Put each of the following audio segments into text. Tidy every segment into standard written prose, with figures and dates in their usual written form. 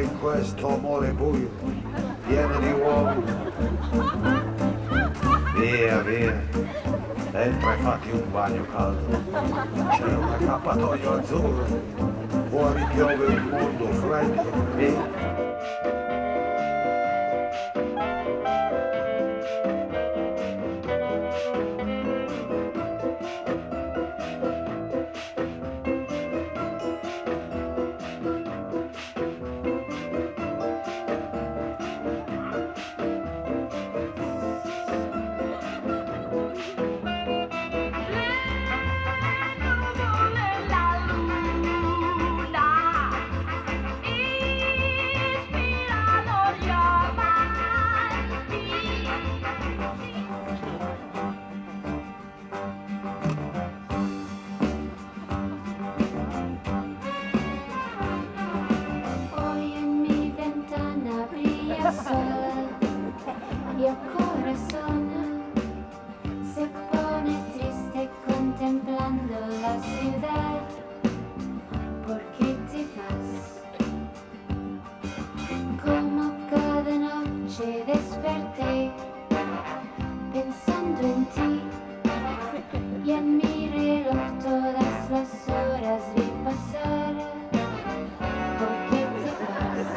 in questo amore buio, pieno di uomini. Via, via, entra e fatti un bagno caldo. C'è un accappatoio azzurro, fuori piove un mondo freddo e... Y el corazón se pone triste contemplando la ciudad. ¿Por qué te vas? Como cada noche desperté pensando en ti y en mi reloj todas las horas vi pasar. ¿Por qué te vas?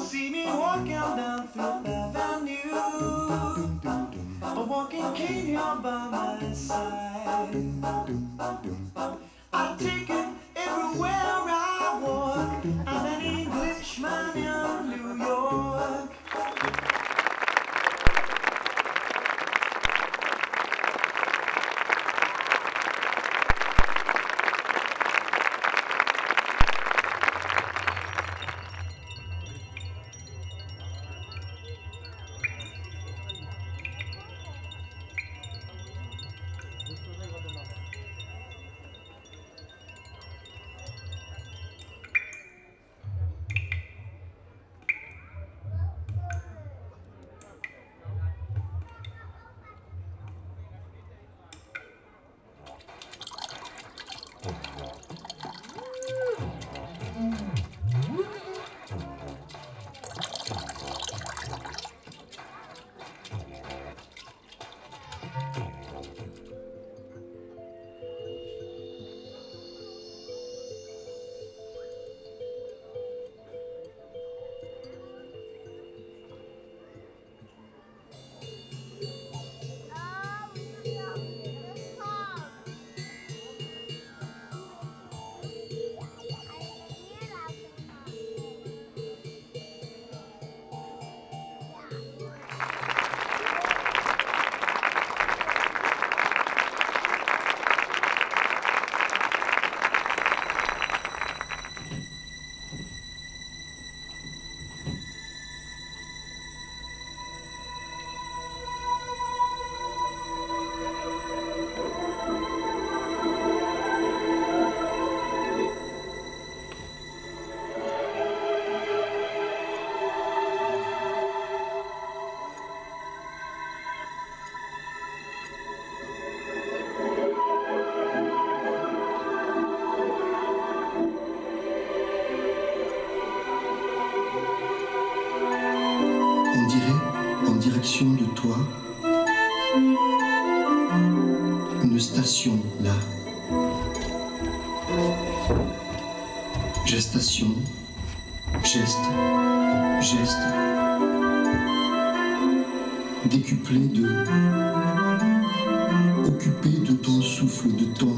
See me walking down Fifth Avenue, a walking king here by my side. I take it everywhere I walk. I'm an Englishman in New York. De toi, une station là, gestation, geste, geste, décuplé de, occupé de ton souffle, de ton.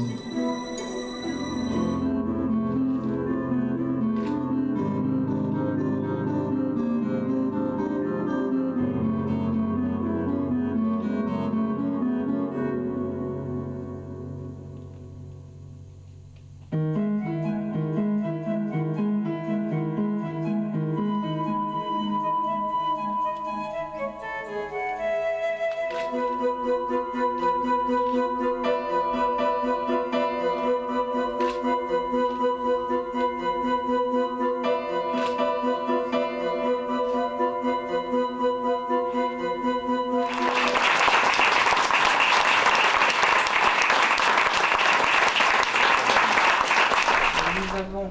nous avons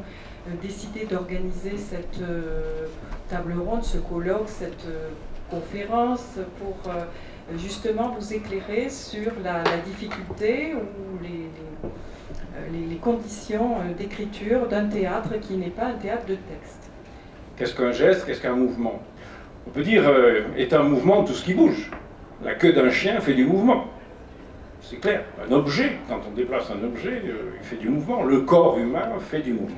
décidé d'organiser cette table ronde, ce colloque, cette conférence pour justement vous éclairer sur la difficulté ou les conditions d'écriture d'un théâtre qui n'est pas un théâtre de texte. Qu'est-ce qu'un geste? Qu'est-ce qu'un mouvement? On peut dire est un mouvement tout ce qui bouge. La queue d'un chien fait du mouvement. C'est clair. Un objet, quand on déplace un objet, il fait du mouvement. Le corps humain fait du mouvement.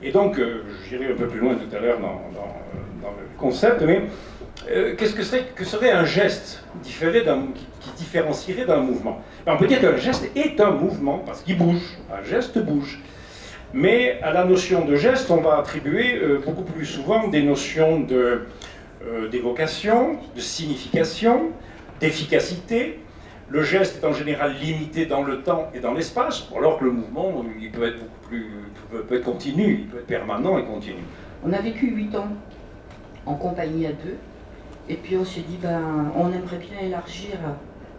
Et donc, j'irai un peu plus loin tout à l'heure dans le concept, mais qu'est-ce que serait un geste qui différencierait d'un mouvement? On peut dire qu'un geste est un mouvement, parce qu'il bouge. Un geste bouge. Mais à la notion de geste, on va attribuer beaucoup plus souvent des notions d'évocation, de signification, d'efficacité. Le geste est en général limité dans le temps et dans l'espace, alors que le mouvement, il peut être beaucoup plus, peut être continu, il peut être permanent et continu. On a vécu 8 ans en compagnie à deux, et puis on s'est dit, on aimerait bien élargir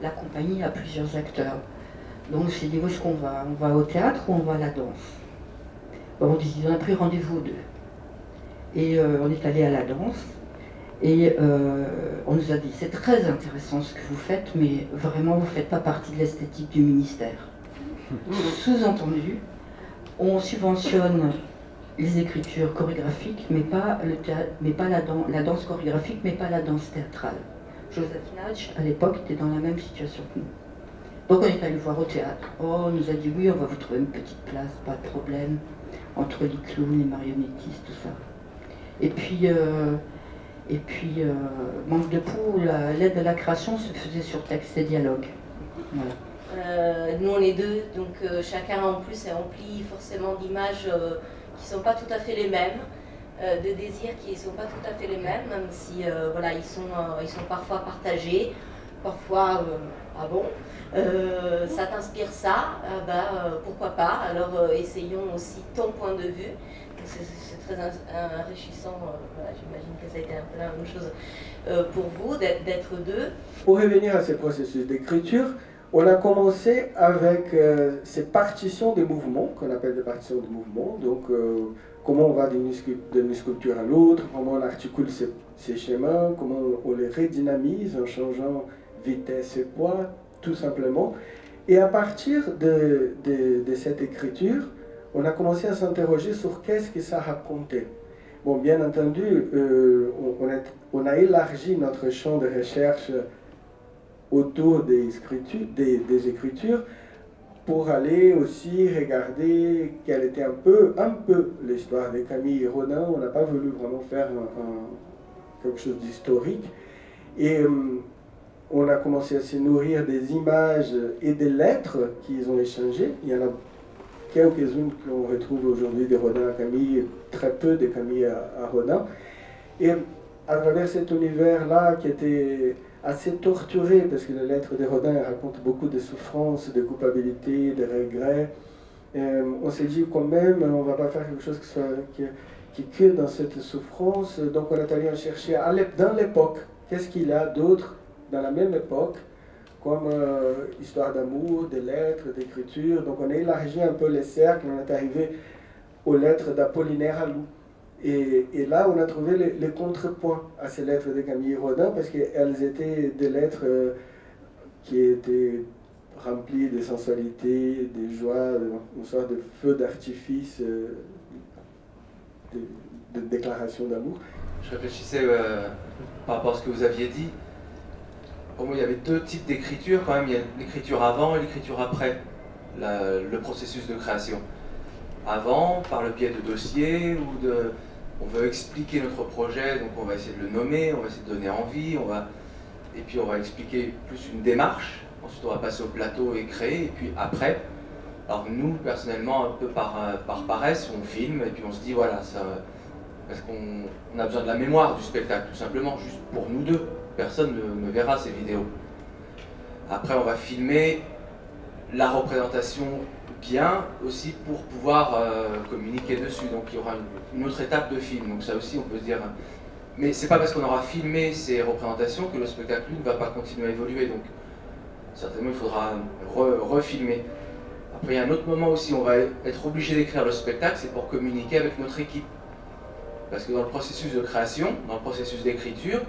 la compagnie à plusieurs acteurs. Donc on s'est dit, où est-ce qu'on va? On va au théâtre ou on va à la danse? On a pris rendez-vous aux deux. Et on est allé à la danse. Et on nous a dit, c'est très intéressant ce que vous faites, mais vraiment vous ne faites pas partie de l'esthétique du ministère. Sous-entendu, on subventionne les écritures chorégraphiques, mais pas, la danse chorégraphique, mais pas la danse théâtrale. Joseph Natch, à l'époque, était dans la même situation que nous. Donc on est allé voir au théâtre. Oh, on nous a dit, oui, on va vous trouver une petite place, pas de problème, entre les clowns, les marionnettistes, tout ça. Et puis manque de peau, l'aide à la création se faisait sur texte et dialogue. Voilà. Nous on est deux, donc chacun en plus est rempli forcément d'images qui ne sont pas tout à fait les mêmes, de désirs qui ne sont pas tout à fait les mêmes, même si voilà, ils sont parfois partagés, parfois ah bon, ça t'inspire ça, pourquoi pas, alors essayons aussi ton point de vue. C'est très enrichissant, voilà, j'imagine que ça a été un peu la même chose pour vous, d'être deux. Pour revenir à ce processus d'écriture, on a commencé avec ces partitions de mouvements, qu'on appelle des partitions de mouvements, donc comment on va d'une sculpture à l'autre, comment on articule ces schémas, comment on les redynamise en changeant vitesse et poids, tout simplement. Et à partir de cette écriture, on a commencé à s'interroger sur qu'est-ce que ça racontait. Bon, bien entendu, on a élargi notre champ de recherche autour des écritures pour aller aussi regarder quelle était un peu l'histoire de Camille Rodin. On n'a pas voulu vraiment faire quelque chose d'historique. Et on a commencé à se nourrir des images et des lettres qu'ils ont échangées. Il y en a quelques-unes qu'on retrouve aujourd'hui de Rodin à Camille, très peu de Camille à Rodin. Et à travers cet univers-là qui était assez torturé, parce que les lettres de Rodin racontent beaucoup de souffrances, de culpabilité, de regrets, on s'est dit quand même, on ne va pas faire quelque chose qui que dans cette souffrance. Donc on est allé en chercher dans l'époque, qu'est-ce qu'il y a d'autre dans la même époque, comme histoire d'amour, de lettres, d'écriture. Donc on a élargi un peu les cercles, on est arrivé aux lettres d'Apollinaire Alou. Et là, on a trouvé les contrepoints à ces lettres de Camille Rodin, parce qu'elles étaient des lettres qui étaient remplies de sensualité, de joie, une sorte de feu d'artifice, de déclaration d'amour. Je réfléchissais par rapport à ce que vous aviez dit. Pour moi, il y avait deux types d'écriture quand même. Il y a l'écriture avant et l'écriture après le processus de création. Avant, par le biais de dossiers ou on veut expliquer notre projet, donc on va essayer de le nommer, on va essayer de donner envie, et puis on va expliquer plus une démarche. Ensuite, on va passer au plateau et créer, et puis après, alors nous, personnellement, un peu par paresse, on filme, et puis on se dit, voilà, parce qu'on a besoin de la mémoire du spectacle, tout simplement, juste pour nous deux. Personne ne verra ces vidéos. Après, on va filmer la représentation bien aussi pour pouvoir communiquer dessus. Donc il y aura une autre étape de film. Donc ça aussi, on peut se dire... Mais c'est pas parce qu'on aura filmé ces représentations que le spectacle, lui, ne va pas continuer à évoluer. Donc certainement, il faudra refilmer. Après, il y a un autre moment aussi, on va être obligé d'écrire le spectacle, c'est pour communiquer avec notre équipe. Parce que dans le processus de création, dans le processus d'écriture,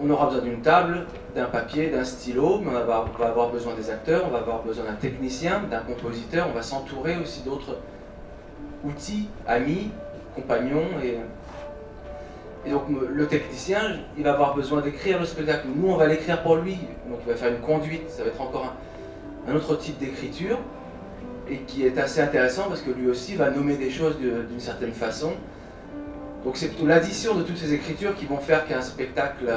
on aura besoin d'une table, d'un papier, d'un stylo, mais on va avoir besoin des acteurs, on va avoir besoin d'un technicien, d'un compositeur, on va s'entourer aussi d'autres outils, amis, compagnons. Et donc le technicien, il va avoir besoin d'écrire le spectacle. Nous, on va l'écrire pour lui, donc il va faire une conduite, ça va être encore un autre type d'écriture, et qui est assez intéressant parce que lui aussi va nommer des choses d'une certaine façon. Donc c'est plutôt l'addition de toutes ces écritures qui vont faire qu'un spectacle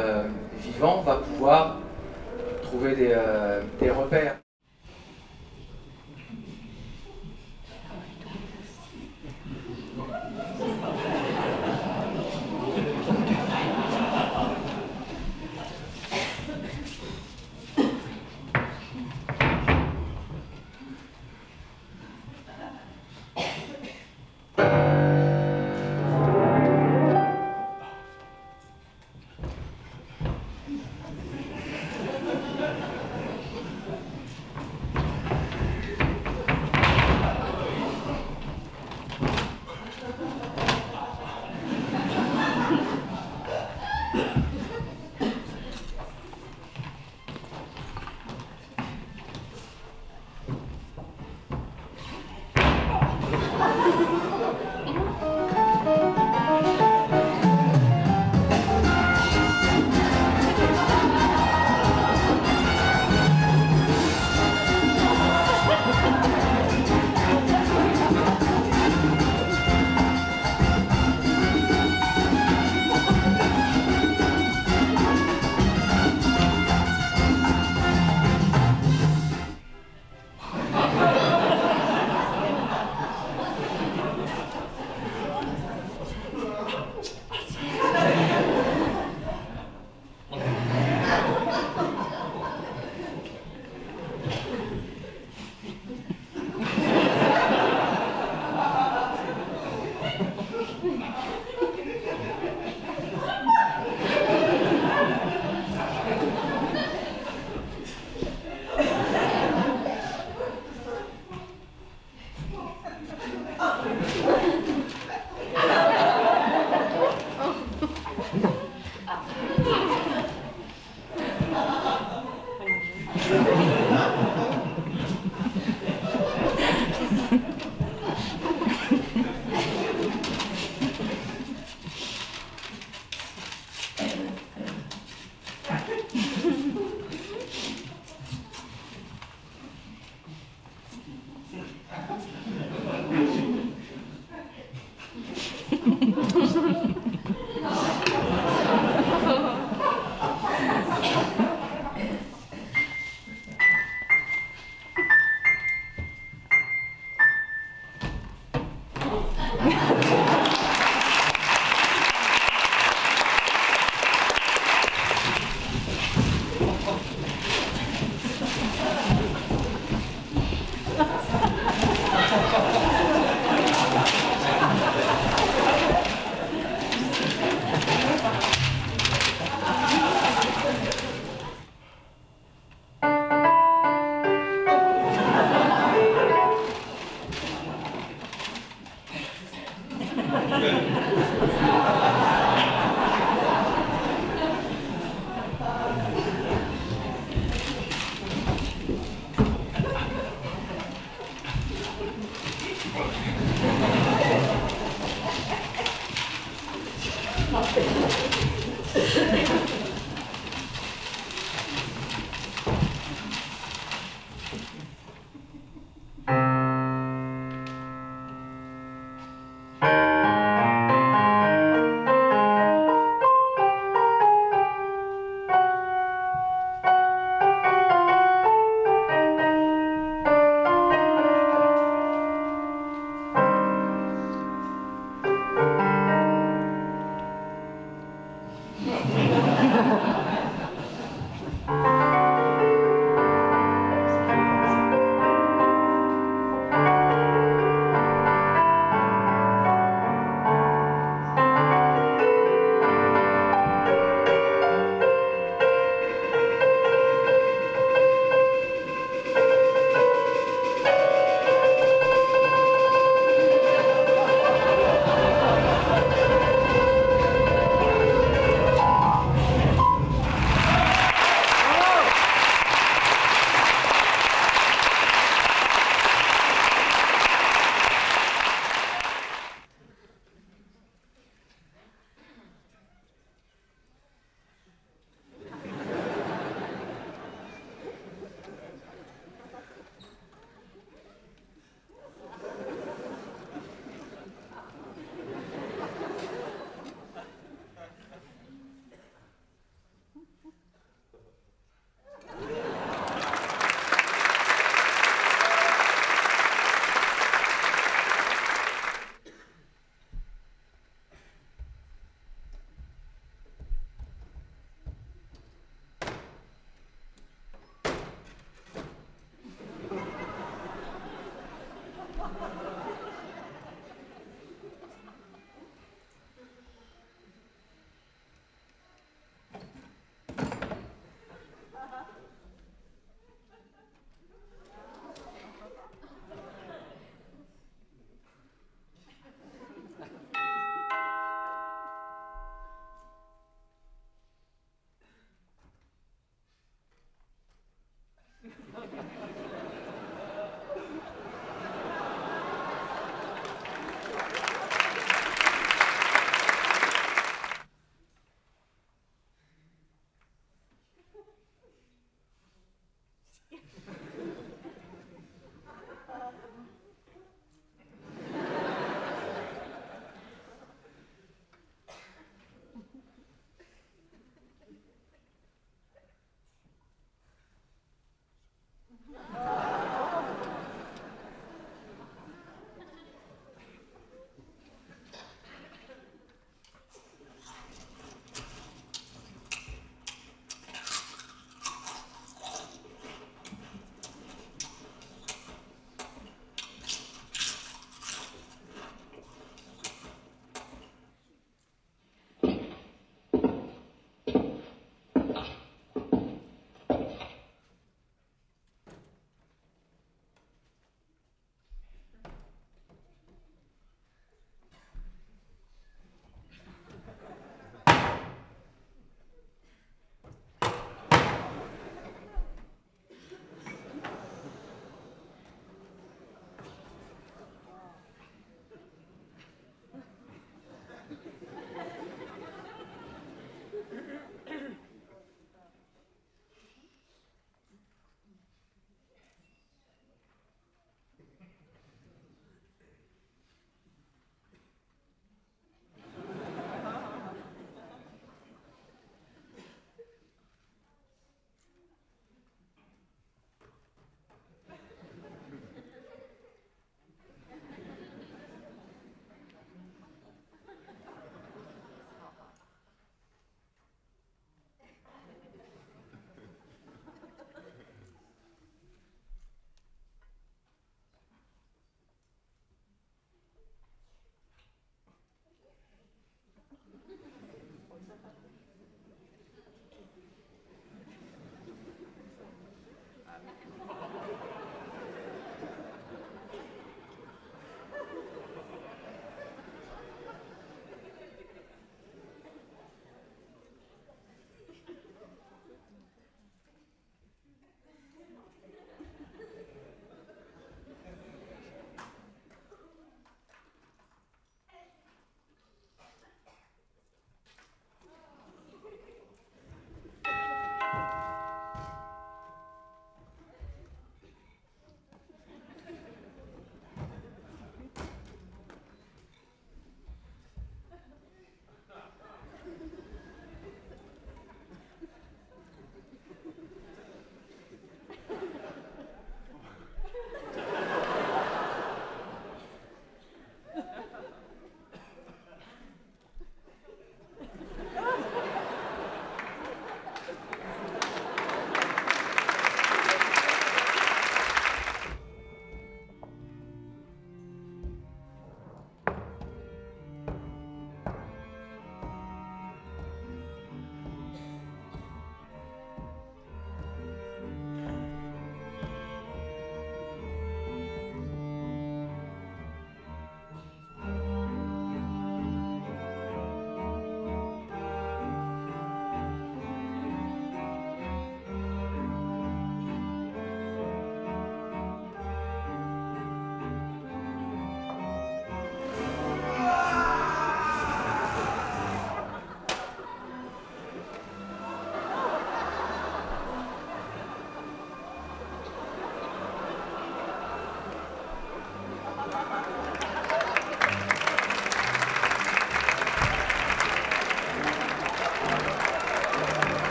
vivant va pouvoir trouver des repères.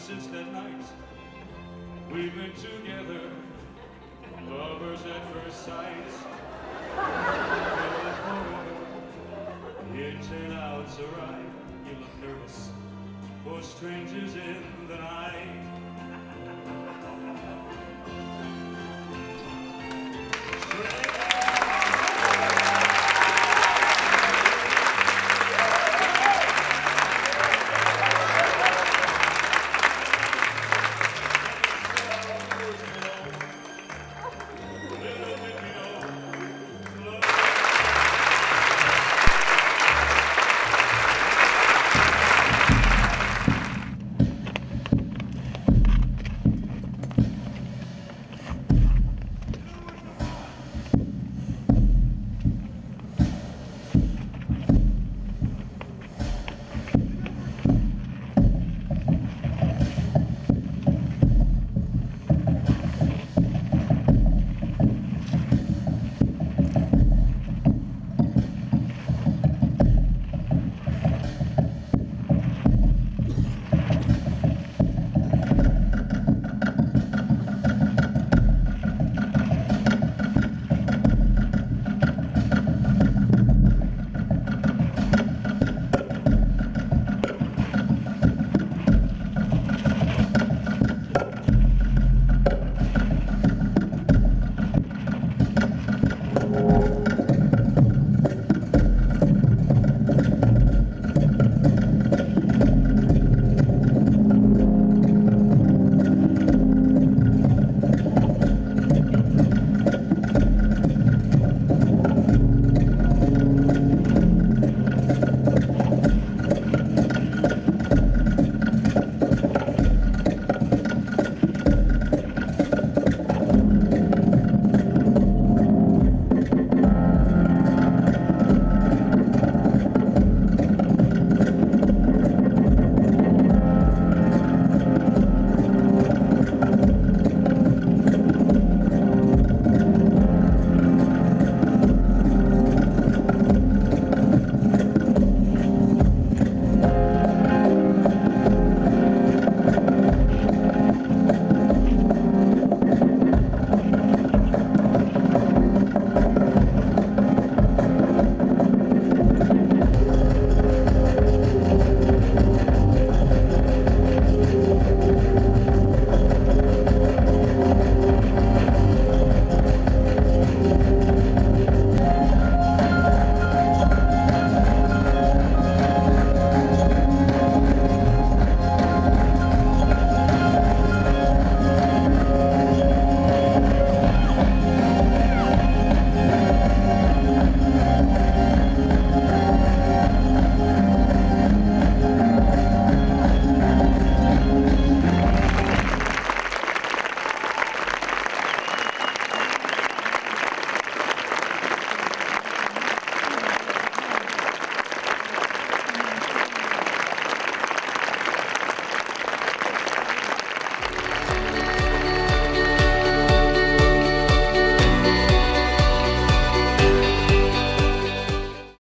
since that night. We've been together, lovers at first sight. It turned out so right. You look nervous for strangers in the night.